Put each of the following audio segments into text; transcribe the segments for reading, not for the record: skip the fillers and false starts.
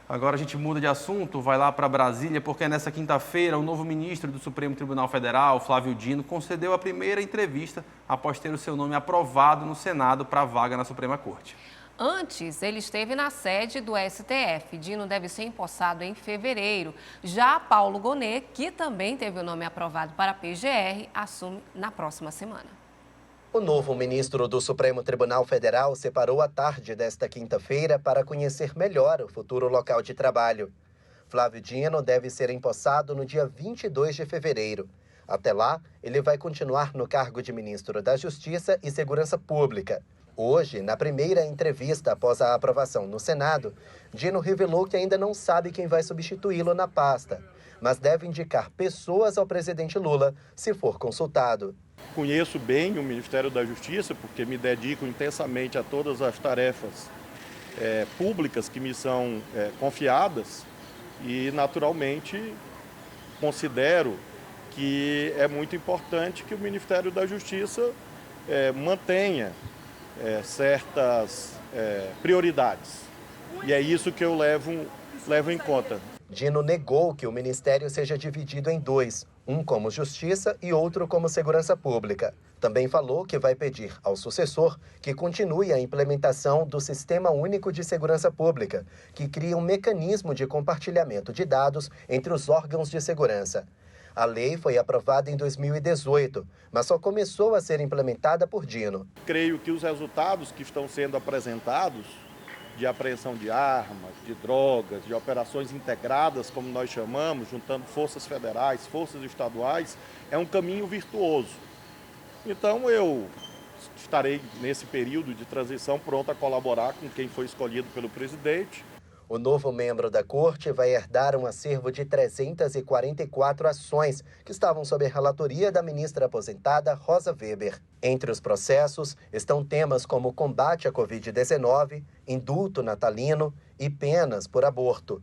Agora a gente muda de assunto, vai lá para Brasília, porque nessa quinta-feira o novo ministro do Supremo Tribunal Federal, Flávio Dino, concedeu a primeira entrevista após ter o seu nome aprovado no Senado para a vaga na Suprema Corte. Antes, ele esteve na sede do STF. Dino deve ser empossado em fevereiro. Já Paulo Gonet, que também teve o nome aprovado para a PGR, assume na próxima semana. O novo ministro do Supremo Tribunal Federal separou a tarde desta quinta-feira para conhecer melhor o futuro local de trabalho. Flávio Dino deve ser empossado no dia 22 de fevereiro. Até lá, ele vai continuar no cargo de ministro da Justiça e Segurança Pública. Hoje, na primeira entrevista após a aprovação no Senado, Dino revelou que ainda não sabe quem vai substituí-lo na pasta, mas deve indicar pessoas ao presidente Lula se for consultado. Conheço bem o Ministério da Justiça, porque me dedico intensamente a todas as tarefas públicas que me são confiadas e, naturalmente, considero que é muito importante que o Ministério da Justiça mantenha certas prioridades. E é isso que eu levo em conta. Dino negou que o ministério seja dividido em dois, um como Justiça e outro como Segurança Pública. Também falou que vai pedir ao sucessor que continue a implementação do Sistema Único de Segurança Pública, que cria um mecanismo de compartilhamento de dados entre os órgãos de segurança. A lei foi aprovada em 2018, mas só começou a ser implementada por Dino. Creio que os resultados que estão sendo apresentados de apreensão de armas, de drogas, de operações integradas, como nós chamamos, juntando forças federais, forças estaduais, é um caminho virtuoso. Então eu estarei nesse período de transição pronto a colaborar com quem foi escolhido pelo presidente. O novo membro da corte vai herdar um acervo de 344 ações que estavam sob a relatoria da ministra aposentada Rosa Weber. Entre os processos estão temas como combate à Covid-19, indulto natalino e penas por aborto.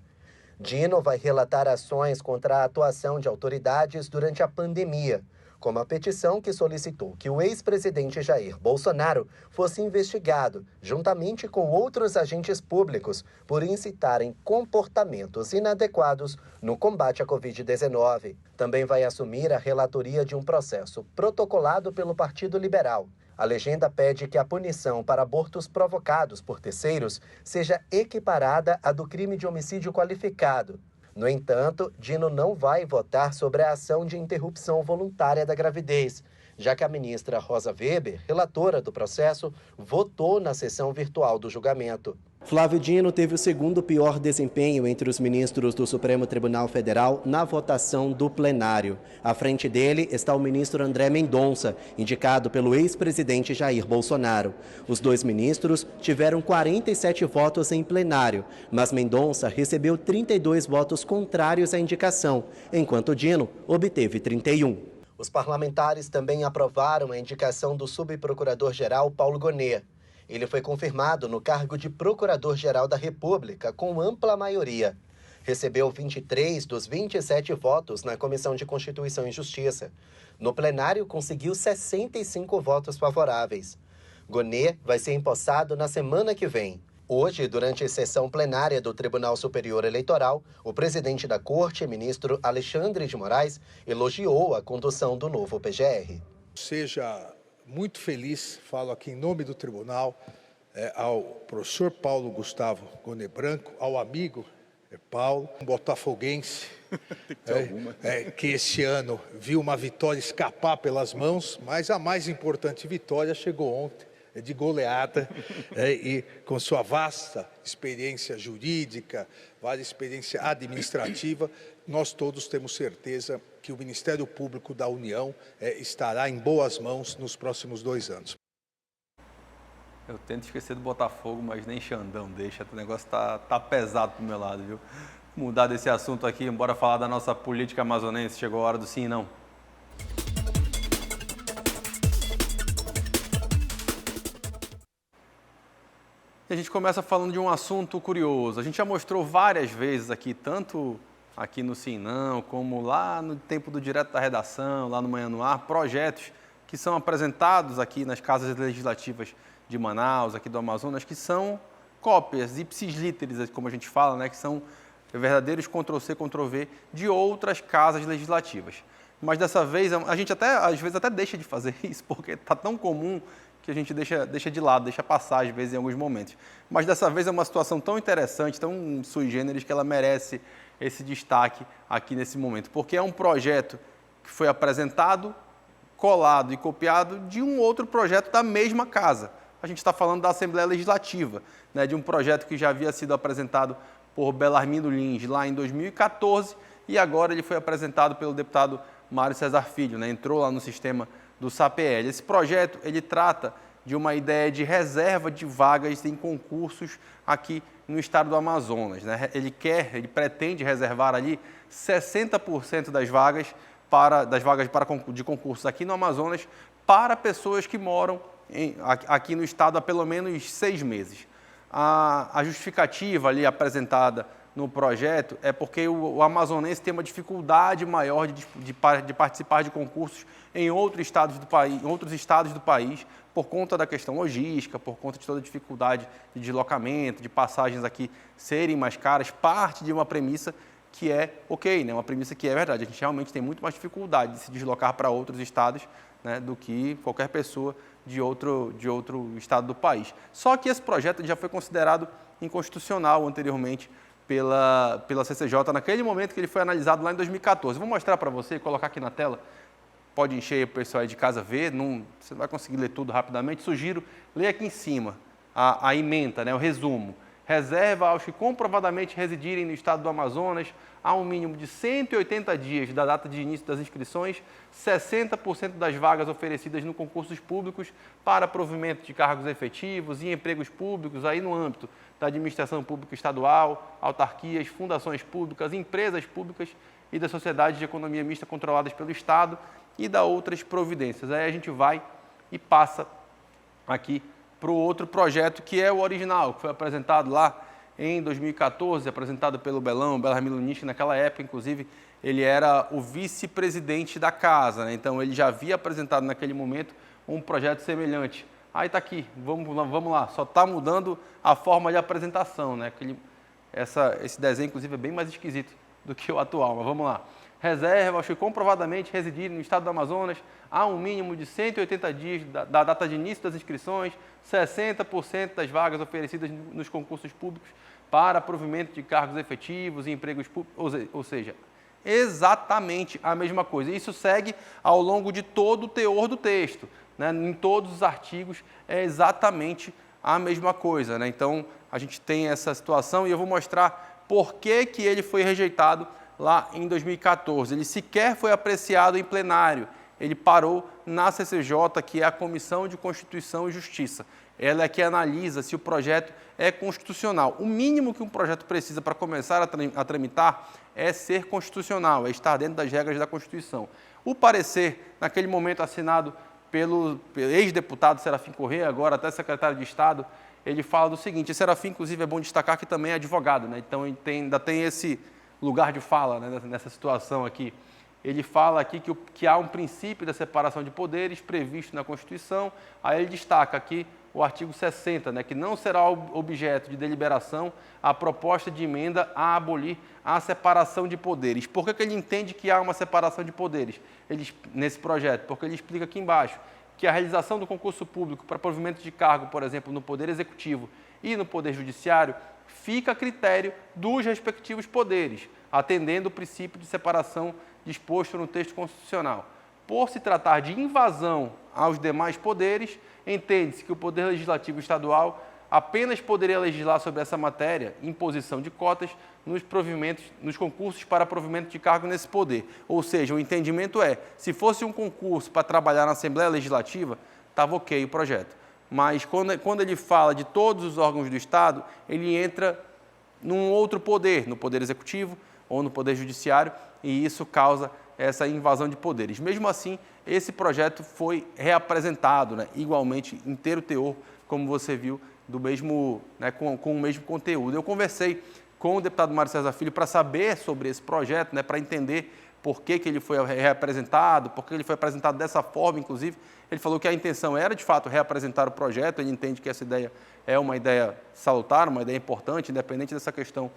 Dino vai relatar ações contra a atuação de autoridades durante a pandemia, como a petição que solicitou que o ex-presidente Jair Bolsonaro fosse investigado, juntamente com outros agentes públicos, por incitarem comportamentos inadequados no combate à Covid-19. Também vai assumir a relatoria de um processo protocolado pelo Partido Liberal. A legenda pede que a punição para abortos provocados por terceiros seja equiparada à do crime de homicídio qualificado. No entanto, Dino não vai votar sobre a ação de interrupção voluntária da gravidez, já que a ministra Rosa Weber, relatora do processo, votou na sessão virtual do julgamento. Flávio Dino teve o segundo pior desempenho entre os ministros do Supremo Tribunal Federal na votação do plenário. À frente dele está o ministro André Mendonça, indicado pelo ex-presidente Jair Bolsonaro. Os dois ministros tiveram 47 votos em plenário, mas Mendonça recebeu 32 votos contrários à indicação, enquanto Dino obteve 31. Os parlamentares também aprovaram a indicação do subprocurador-geral Paulo Gonet. Ele foi confirmado no cargo de Procurador-Geral da República com ampla maioria. Recebeu 23 dos 27 votos na Comissão de Constituição e Justiça. No plenário, conseguiu 65 votos favoráveis. Gonet vai ser empossado na semana que vem. Hoje, durante a sessão plenária do Tribunal Superior Eleitoral, o presidente da Corte, ministro Alexandre de Moraes, elogiou a condução do novo PGR. Seja muito feliz, falo aqui em nome do tribunal, ao professor Paulo Gustavo Gonet Branco, ao amigo Paulo, um botafoguense, que esse ano viu uma vitória escapar pelas mãos, mas a mais importante vitória chegou ontem, de goleada, e com sua vasta experiência jurídica, vasta experiência administrativa, nós todos temos certeza que o Ministério Público da União estará em boas mãos nos próximos 2 anos. Eu tento esquecer do Botafogo, mas nem Xandão deixa, o negócio tá pesado pro meu lado, viu? Mudar desse assunto aqui, bora falar da nossa política amazonense, chegou a hora do sim e não. E a gente começa falando de um assunto curioso. A gente já mostrou várias vezes aqui, tanto aqui no Sim Não, como lá no tempo do Direto da Redação, lá no Manhã no Ar, projetos que são apresentados aqui nas casas legislativas de Manaus, aqui do Amazonas, que são cópias, ipsis literis, como a gente fala, né, que são verdadeiros Ctrl-C, Ctrl-V de outras casas legislativas. Mas dessa vez, a gente às vezes até deixa de fazer isso, porque está tão comum que a gente deixa de lado, deixa passar às vezes em alguns momentos. Mas dessa vez é uma situação tão interessante, tão sui generis, que ela merece esse destaque aqui nesse momento, porque é um projeto que foi apresentado, colado e copiado de um outro projeto da mesma casa. A gente está falando da Assembleia Legislativa, né, de um projeto que já havia sido apresentado por Belarmino Lins lá em 2014 e agora ele foi apresentado pelo deputado Mário Cesar Filho, né, entrou lá no sistema do SAPL. Esse projeto ele trata de uma ideia de reserva de vagas em concursos aqui no estado do Amazonas, né? Ele pretende reservar ali 60% das vagas de concursos aqui no Amazonas para pessoas que moram aqui no estado há pelo menos 6 meses. A justificativa ali apresentada no projeto é porque o amazonense tem uma dificuldade maior de participar de concursos em outros estados do país, por conta da questão logística, por conta de toda a dificuldade de deslocamento, de passagens aqui serem mais caras, parte de uma premissa que é ok, né? Uma premissa que é verdade. A gente realmente tem muito mais dificuldade de se deslocar para outros estados, né, do que qualquer pessoa de outro estado do país. Só que esse projeto já foi considerado inconstitucional anteriormente pela CCJ, naquele momento que ele foi analisado lá em 2014. Vou mostrar para você, colocar aqui na tela, pode encher o pessoal aí de casa ver, você não vai conseguir ler tudo rapidamente, sugiro ler aqui em cima a ementa, né, o resumo. Reserva aos que comprovadamente residirem no estado do Amazonas há um mínimo de 180 dias da data de início das inscrições, 60% das vagas oferecidas no concursos públicos para provimento de cargos efetivos e empregos públicos aí no âmbito da administração pública estadual, autarquias, fundações públicas, empresas públicas e das sociedades de economia mista controladas pelo Estado e da outras providências. Aí a gente vai e passa aqui para o outro projeto, que é o original, que foi apresentado lá em 2014, apresentado pelo Belarmino Lins, que naquela época, inclusive, ele era o vice-presidente da casa, né? Então ele já havia apresentado naquele momento um projeto semelhante. Aí está aqui, vamos lá, só está mudando a forma de apresentação, né? Esse desenho, inclusive, é bem mais esquisito do que o atual, mas vamos lá. Reserva aos que comprovadamente residirem no estado do Amazonas há um mínimo de 180 dias da data de início das inscrições, 60% das vagas oferecidas nos concursos públicos para provimento de cargos efetivos e empregos públicos, ou seja, exatamente a mesma coisa. Isso segue ao longo de todo o teor do texto, né? Em todos os artigos é exatamente a mesma coisa, né? Então, a gente tem essa situação e eu vou mostrar por que ele foi rejeitado lá em 2014. Ele sequer foi apreciado em plenário. Ele parou na CCJ, que é a Comissão de Constituição e Justiça. Ela é que analisa se o projeto é constitucional. O mínimo que um projeto precisa para começar a tramitar é ser constitucional, é estar dentro das regras da Constituição. O parecer, naquele momento assinado pelo ex-deputado Serafim Corrêa, agora até secretário de Estado, ele fala do seguinte, e Serafim, inclusive, é bom destacar que também é advogado, né? Então ele ainda tem esse lugar de fala, né, nessa situação aqui. Ele fala aqui que há um princípio da separação de poderes previsto na Constituição, aí ele destaca aqui o artigo 60, né, que não será objeto de deliberação a proposta de emenda a abolir a separação de poderes. Por que ele entende que há uma separação de poderes nesse projeto? Porque ele explica aqui embaixo que a realização do concurso público para provimento de cargo, por exemplo, no Poder Executivo e no Poder Judiciário, fica a critério dos respectivos poderes, atendendo o princípio de separação disposto no texto constitucional. Por se tratar de invasão aos demais poderes, entende-se que o Poder Legislativo Estadual apenas poderia legislar sobre essa matéria, imposição de cotas, nos concursos para provimento de cargo nesse poder. Ou seja, o entendimento é, se fosse um concurso para trabalhar na Assembleia Legislativa, estava ok o projeto. Mas quando ele fala de todos os órgãos do Estado, ele entra num outro poder, no Poder Executivo ou no Poder Judiciário, e isso causa essa invasão de poderes. Mesmo assim, esse projeto foi reapresentado, né, igualmente, inteiro teor, como você viu, com o mesmo conteúdo. Eu conversei com o deputado Mário Cesar Filho para saber sobre esse projeto, né, para entender por que ele foi reapresentado, por que ele foi apresentado dessa forma, inclusive. Ele falou que a intenção era, de fato, reapresentar o projeto, ele entende que essa ideia é uma ideia salutar, uma ideia importante, independente dessa questão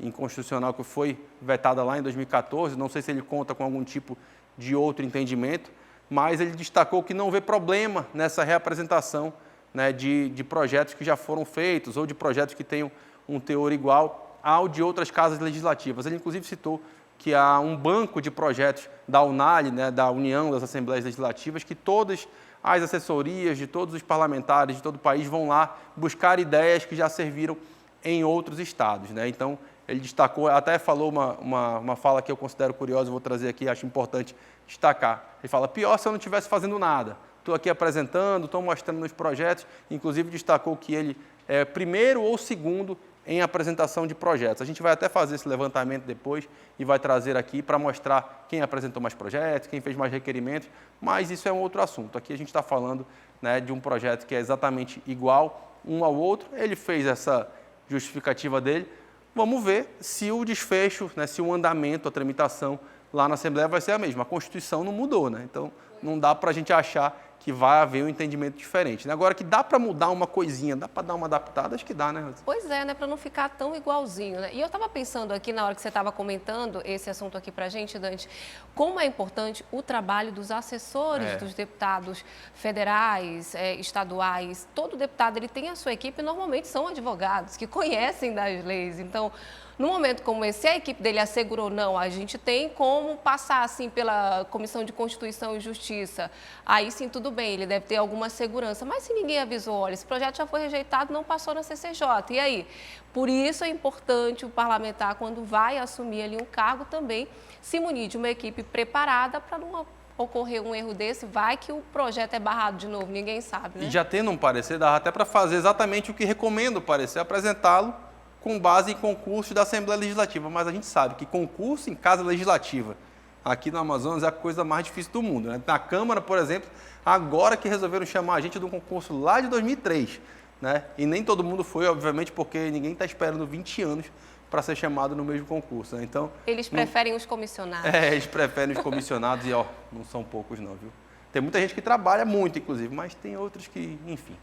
inconstitucional que foi vetada lá em 2014, não sei se ele conta com algum tipo de outro entendimento, mas ele destacou que não vê problema nessa reapresentação, né, de projetos que já foram feitos ou de projetos que tenham um teor igual ao de outras casas legislativas. Ele, inclusive, citou que há um banco de projetos da UNALE, né, da União das Assembleias Legislativas, que todas as assessorias de todos os parlamentares de todo o país vão lá buscar ideias que já serviram em outros estados, né? Então, ele destacou, até falou uma fala que eu considero curiosa, vou trazer aqui, acho importante destacar. Ele fala, pior se eu não estivesse fazendo nada. Estou aqui apresentando, estou mostrando nos projetos, inclusive destacou que ele é primeiro ou segundo em apresentação de projetos. A gente vai até fazer esse levantamento depois e vai trazer aqui para mostrar quem apresentou mais projetos, quem fez mais requerimentos, mas isso é um outro assunto. Aqui a gente está falando, né, de um projeto que é exatamente igual um ao outro. Ele fez essa justificativa dele. Vamos ver se o desfecho, né, se o andamento, a tramitação lá na Assembleia vai ser a mesma. A Constituição não mudou, né? Então não dá para a gente achar que vai haver um entendimento diferente, né? Agora, que dá para mudar uma coisinha, dá para dar uma adaptada, acho que dá, né, Rosa? Pois é, né, para não ficar tão igualzinho, né? E eu estava pensando aqui, na hora que você estava comentando esse assunto aqui para a gente, Dante, como é importante o trabalho dos assessores dos deputados federais, estaduais. Todo deputado, ele tem a sua equipe, normalmente são advogados que conhecem das leis. Então, no momento como esse, se a equipe dele assegurou não, a gente tem como passar assim pela Comissão de Constituição e Justiça. Aí sim, tudo bem, ele deve ter alguma segurança. Mas se ninguém avisou, olha, esse projeto já foi rejeitado, não passou na CCJ. E aí? Por isso é importante o parlamentar, quando vai assumir ali um cargo, também se munir de uma equipe preparada para não ocorrer um erro desse. Vai que o projeto é barrado de novo, ninguém sabe, né? E já tendo um parecer, dá até para fazer exatamente o que recomenda o parecer, apresentá-lo com base em concursos da Assembleia Legislativa. Mas a gente sabe que concurso em casa legislativa aqui no Amazonas é a coisa mais difícil do mundo, né? Na Câmara, por exemplo, agora que resolveram chamar a gente de um concurso lá de 2003, né? E nem todo mundo foi, obviamente, porque ninguém está esperando 20 anos para ser chamado no mesmo concurso, né? Então, eles preferem os comissionados. eles preferem os comissionados e, não são poucos não, viu? Tem muita gente que trabalha muito, inclusive, mas tem outros que, enfim,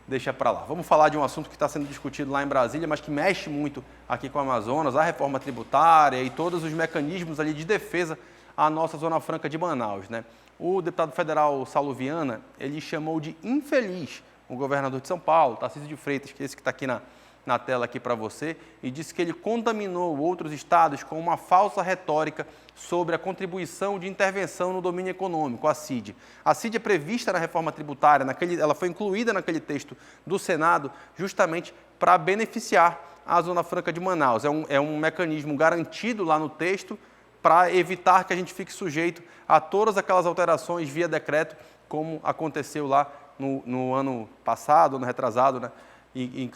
deixa para lá. Vamos falar de um assunto que está sendo discutido lá em Brasília, mas que mexe muito aqui com o Amazonas, a reforma tributária e todos os mecanismos ali de defesa à nossa Zona Franca de Manaus, né? O deputado federal Saulo Viana, ele chamou de infeliz o governador de São Paulo, Tarcísio de Freitas, que é esse que está aqui na tela aqui para você, e disse que ele contaminou outros estados com uma falsa retórica sobre a contribuição de intervenção no domínio econômico, a CID. A CID é prevista na reforma tributária, ela foi incluída naquele texto do Senado justamente para beneficiar a Zona Franca de Manaus. É um mecanismo garantido lá no texto para evitar que a gente fique sujeito a todas aquelas alterações via decreto, como aconteceu lá no ano passado, ano retrasado, né? Em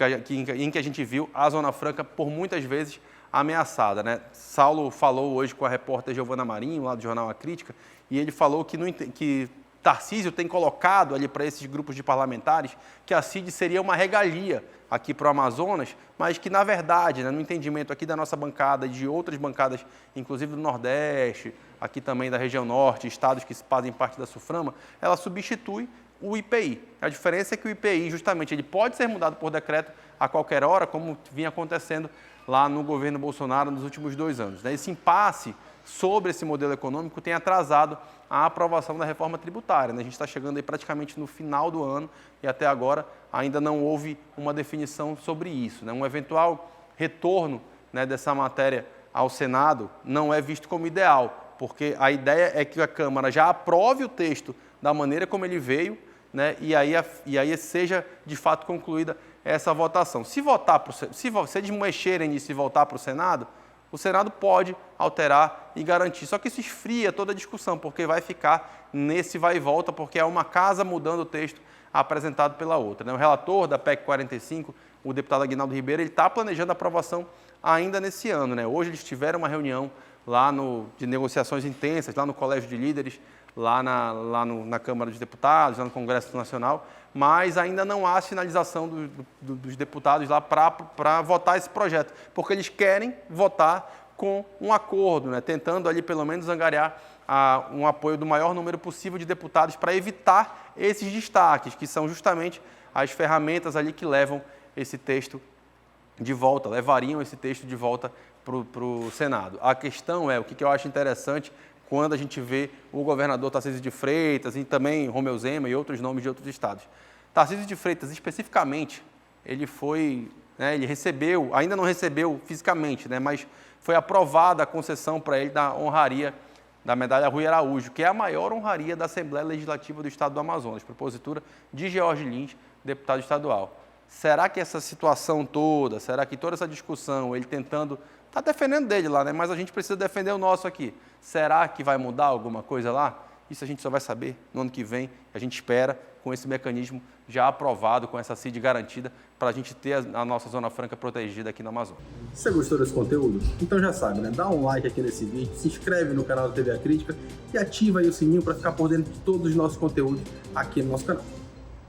que a gente viu a Zona Franca por muitas vezes ameaçada, né? Saulo falou hoje com a repórter Giovana Marinho, lá do jornal A Crítica, e ele falou que Tarcísio tem colocado ali para esses grupos de parlamentares que a CID seria uma regalia aqui para o Amazonas, mas que, na verdade, né, no entendimento aqui da nossa bancada e de outras bancadas, inclusive do Nordeste, aqui também da região Norte, estados que fazem parte da SUFRAMA, ela substitui o IPI. A diferença é que o IPI, justamente, ele pode ser mudado por decreto a qualquer hora, como vinha acontecendo lá no governo Bolsonaro nos últimos 2 anos. Esse impasse sobre esse modelo econômico tem atrasado a aprovação da reforma tributária. A gente está chegando aí praticamente no final do ano e até agora ainda não houve uma definição sobre isso. Um eventual retorno, dessa matéria ao Senado não é visto como ideal, porque a ideia é que a Câmara já aprove o texto da maneira como ele veio, e aí seja de fato concluída essa votação. Se eles mexerem nisso e voltar para o Senado pode alterar e garantir. Só que isso esfria toda a discussão, porque vai ficar nesse vai e volta, porque é uma casa mudando o texto apresentado pela outra. O relator da PEC 45, o deputado Aguinaldo Ribeiro, ele está planejando a aprovação ainda nesse ano. Hoje eles tiveram uma reunião lá de negociações intensas, lá no Colégio de Líderes, lá na Câmara dos Deputados, lá no Congresso Nacional, mas ainda não há sinalização dos deputados lá para votar esse projeto, porque eles querem votar com um acordo, né, tentando ali pelo menos angariar um apoio do maior número possível de deputados para evitar esses destaques, que são justamente as ferramentas ali que levam esse texto de volta, levariam esse texto de volta para o Senado. A questão é, o que eu acho interessante, quando a gente vê o governador Tarcísio de Freitas e também Romeu Zema e outros nomes de outros estados. Tarcísio de Freitas, especificamente, ele foi, né, ele recebeu, ainda não recebeu fisicamente, né, mas foi aprovada a concessão para ele da honraria da medalha Rui Araújo, que é a maior honraria da Assembleia Legislativa do Estado do Amazonas, propositura de George Lins, deputado estadual. Será que essa situação toda, será que toda essa discussão, ele tentando, está defendendo dele lá, né? Mas a gente precisa defender o nosso aqui. Será que vai mudar alguma coisa lá? Isso a gente só vai saber no ano que vem. A gente espera com esse mecanismo já aprovado, com essa CID garantida, para a gente ter a nossa Zona Franca protegida aqui no Amazonas. Se você gostou desse conteúdo, então já sabe, né? Dá um like aqui nesse vídeo, se inscreve no canal da TV A Crítica e ativa aí o sininho para ficar por dentro de todos os nossos conteúdos aqui no nosso canal.